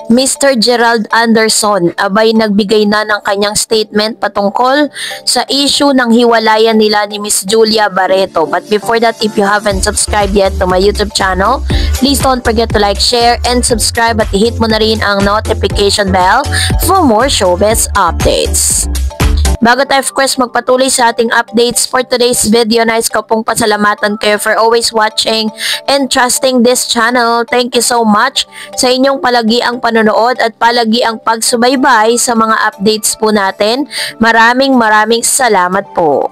Mr. Gerald Anderson abay nagbigay na ng kanyang statement patungkol sa issue ng hiwalayan nila ni Miss Julia Barreto. But before that, if you haven't subscribed yet to my YouTube channel, please don't forget to like, share, and subscribe at i-hit mo na rin ang notification bell for more showbiz updates. Bago tayo of course magpatuloy sa ating updates for today's video, nais ko pong pasalamatan kayo for always watching and trusting this channel. Thank you so much sa inyong palagiang panonood at palagiang pagsubaybay sa mga updates po natin. Maraming salamat po.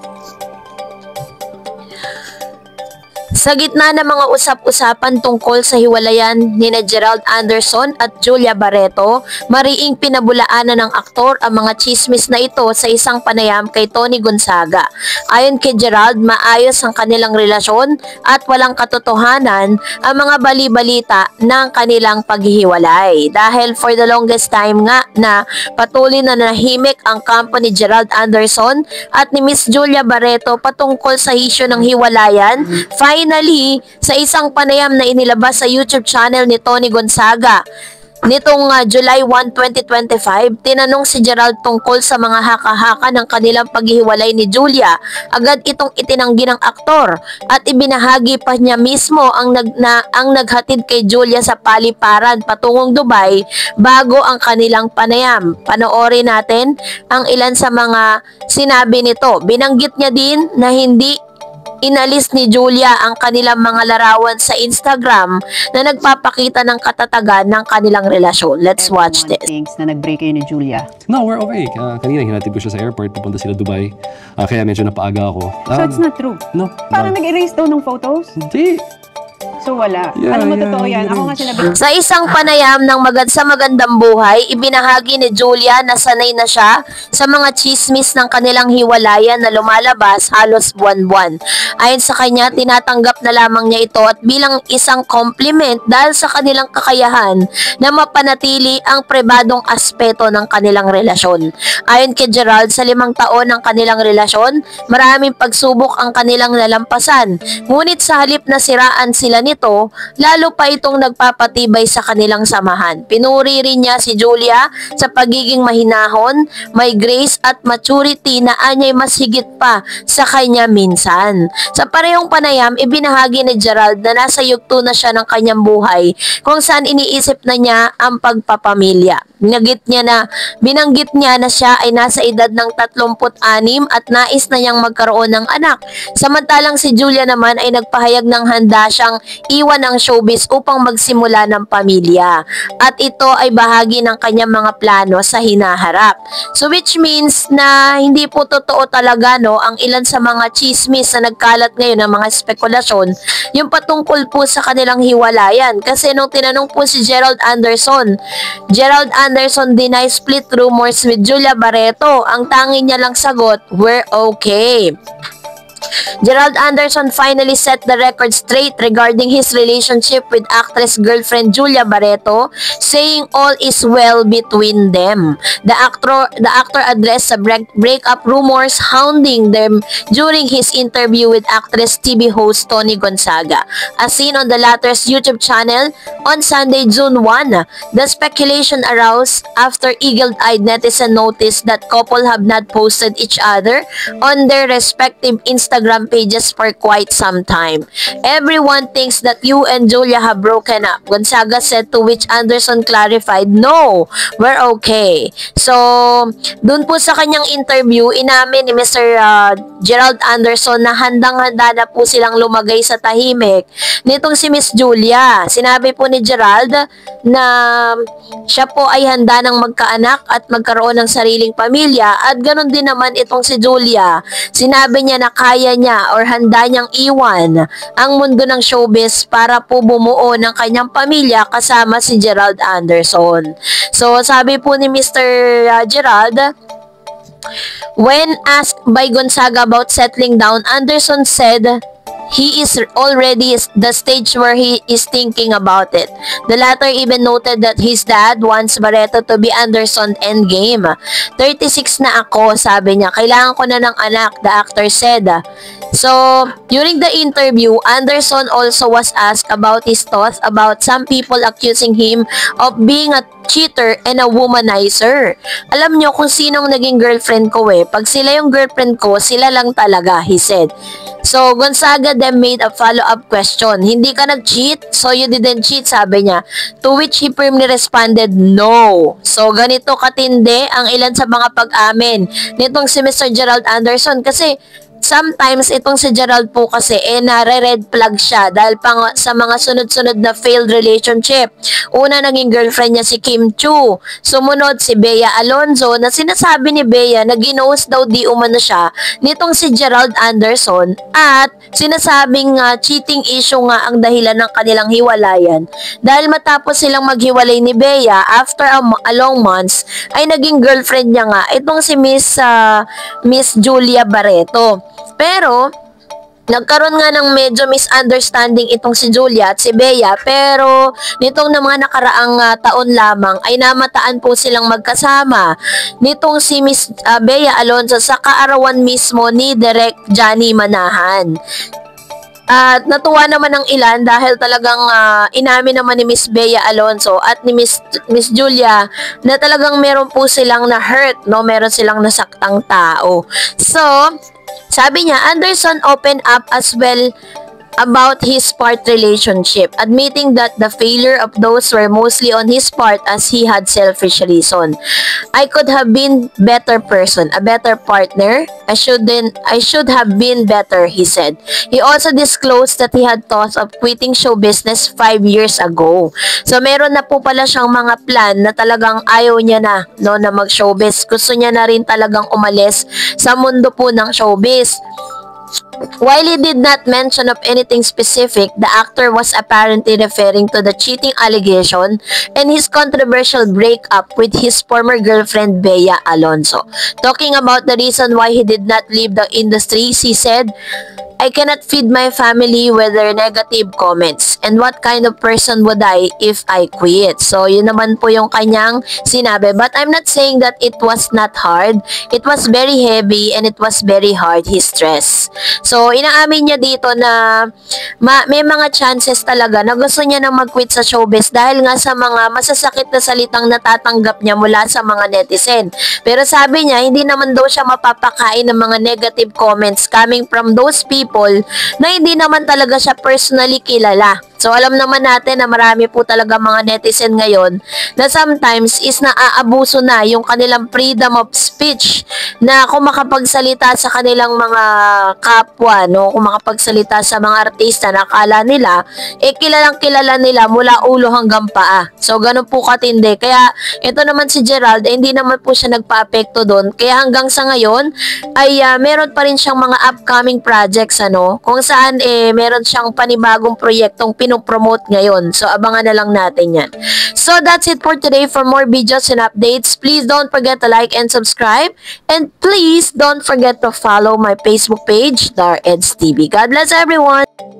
Sa gitna ng mga usap-usapan tungkol sa hiwalayan ni Gerald Anderson at Julia Barreto, mariing pinabulaanan ng aktor ang mga chismis na ito sa isang panayam kay Tony Gonzaga. Ayon kay Gerald, maayos ang kanilang relasyon at walang katotohanan ang mga bali-balita ng kanilang paghihiwalay. Dahil for the longest time nga na patuloy na nahimik ang kampo ni Gerald Anderson at ni Miss Julia Barreto patungkol sa issue ng hiwalayan, finally, sa isang panayam na inilabas sa YouTube channel ni Tony Gonzaga nitong July 1, 2025, tinanong si Gerald tungkol sa mga haka-haka ng kanilang paghihiwalay ni Julia. Agad itong itinanggi ng aktor at ibinahagi pa niya mismo ang naghatid kay Julia sa paliparan patungong Dubai bago ang kanilang panayam. Panoorin natin ang ilan sa mga sinabi nito. Binanggit niya din na hindi inalis ni Julia ang kanilang mga larawan sa Instagram na nagpapakita ng katatagan ng kanilang relasyon. Let's watch this. Things na nag-break kayo ni Julia. No, we're okay. Kanina hinatid ko siya sa airport, pupunta sila Dubai. Kaya medyo napaaga ako. So it's not true? No. Parang nag-erase daw ng photos? Hindi. So wala. Alam mo, totoo yan. Ako nga sinabi. Sa isang panayam ng sa magandang buhay, ibinahagi ni Julia na sanay na siya sa mga chismis ng kanilang hiwalayan na lumalabas halos buwan-buwan. Ayon sa kanya, tinatanggap na lamang niya ito at bilang isang compliment dahil sa kanilang kakayahan na mapanatili ang pribadong aspeto ng kanilang relasyon. Ayon kay Gerald, sa 5 taon ng kanilang relasyon, maraming pagsubok ang kanilang nalampasan. Ngunit sa halip na siraan sila nito, lalo pa itong nagpapatibay sa kanilang samahan. Pinuri rin niya si Julia sa pagiging mahinahon, may grace at maturity na anya'y mas higit pa sa kanya minsan. Sa parehong panayam, ibinahagi ni Gerald na nasa yugto na siya ng kanyang buhay kung saan iniisip na niya ang pagpapamilya. Binanggit niya na siya ay nasa edad ng 36 at nais na niyang magkaroon ng anak. Samantalang si Julia naman ay nagpahayag ng handa siyang iwan ang showbiz upang magsimula ng pamilya. At ito ay bahagi ng kanyang mga plano sa hinaharap. So which means na hindi po totoo talaga ang ilan sa mga chismis na nagkalat ngayon ng mga spekulasyon yung patungkol po sa kanilang hiwalayan. Kasi nung tinanong po si Gerald Anderson denies split rumors with Julia Barreto. Ang tangi niya lang sagot, we're okay. Gerald Anderson finally set the record straight regarding his relationship with actress girlfriend Julia Barreto, saying all is well between them. The actor addressed the breakup rumors hounding them during his interview with actress TV host Tony Gonzaga. As seen on the latter's YouTube channel on Sunday, June 1, the speculation arose after eagle-eyed netizen noticed that couple have not posted each other on their respective Instagram pages for quite some time. Everyone thinks that you and Julia have broken up, Gonzaga said, to which Anderson clarified, no, we're okay. So, dun po sa kanyang interview, inamin ni Mr. Gerald Anderson na handang-handa na po silang lumagay sa tahimik nitong si Miss Julia. Sinabi po ni Gerald na siya po ay handa ng magkaanak at magkaroon ng sariling pamilya at ganun din naman itong si Julia. Sinabi niya na kaya niya or handa niyang iwan ang mundo ng showbiz para po bumuo ng kanyang pamilya kasama si Gerald Anderson. So sabi po ni Mr. Gerald, when asked by Gonzaga about settling down, Anderson said he is already the stage where he is thinking about it. The latter even noted that his dad wants Barreto to be Anderson endgame. 36 na ako, sabi niya. Kailangan ko na ng anak, the actor said. So, during the interview, Anderson also was asked about his thoughts about some people accusing him of being a cheater and a womanizer. Alam nyo kung sinong naging girlfriend ko pag sila yung girlfriend ko, sila lang talaga, he said. So, Gonzaga then made a follow-up question. Hindi ka nag-cheat? So, you didn't cheat, sabi niya. To which he firmly responded, no. So, ganito katindi ang ilan sa mga pag-amin nitong si Mr. Gerald Anderson kasi sometimes itong si Gerald po kasi nare-red flag siya dahil sa mga sunod-sunod na failed relationship. Una, naging girlfriend niya si Kim Chu. Sumunod si Bea Alonzo na sinasabi ni Bea na ginost daw di umano siya nitong si Gerald Anderson at sinasabing cheating issue nga ang dahilan ng kanilang hiwalayan dahil matapos silang maghiwalay ni Bea after a long months ay naging girlfriend niya nga itong si Miss Julia Barreto. Pero, nagkaroon nga ng medyo misunderstanding itong si Julia at si Bea pero nitong na mga nakaraang taon lamang ay namataan po silang magkasama nitong si Miss Bea Alonzo sa kaarawan mismo ni Direk Johnny Manahan. At natuwa naman ng ilan dahil talagang inamin naman ni Miss Bea Alonzo at ni Miss Julia na talagang meron po silang na-hurt, no? Meron silang nasaktang tao. So, sabi niya, Anderson opened up as well about his part relationship, admitting that the failure of those were mostly on his part as he had selfish reason. I could have been better person, a better partner. I should have been better, he said. He also disclosed that he had thoughts of quitting show business 5 years ago. So meron na po pala siyang mga plan na talagang ayaw niya na, no, na mag-showbiz. Gusto niya na rin talagang umalis sa mundo po ng showbiz. While he did not mention of anything specific, the actor was apparently referring to the cheating allegation and his controversial breakup with his former girlfriend Bea Alonzo. Talking about the reason why he did not leave the industry, he said, I cannot feed my family with their negative comments. And what kind of person would I if I quit? So, yun naman po yung kanyang sinabi. But I'm not saying that it was not hard. It was very heavy and it was very hard, his stress. So, inaamin niya dito na may mga chances talaga na gusto niya na mag-quit sa showbiz dahil nga sa mga masasakit na salitang natatanggap niya mula sa mga netizen. Pero sabi niya, hindi naman daw siya mapapakain ng mga negative comments coming from those people na hindi naman talaga siya personally kilala. So, alam naman natin na marami po talaga mga netizen ngayon na sometimes is naaabuso na yung kanilang freedom of speech na kung makapagsalita sa kanilang mga kapwa, no? Kung makapagsalita sa mga artista na akala nila, kilalang kilala nila mula ulo hanggang paa. So, ganun po katindi. Kaya, ito naman si Gerald, hindi naman po siya nagpa-apekto doon. Kaya hanggang sa ngayon, ay meron pa rin siyang mga upcoming projects, ano? Kung saan, meron siyang panibagong proyektong promote ngayon. So, abangan na lang natin yan. So, that's it for today. For more videos and updates, please don't forget to like and subscribe. And please don't forget to follow my Facebook page, Dar Eds TV. God bless everyone!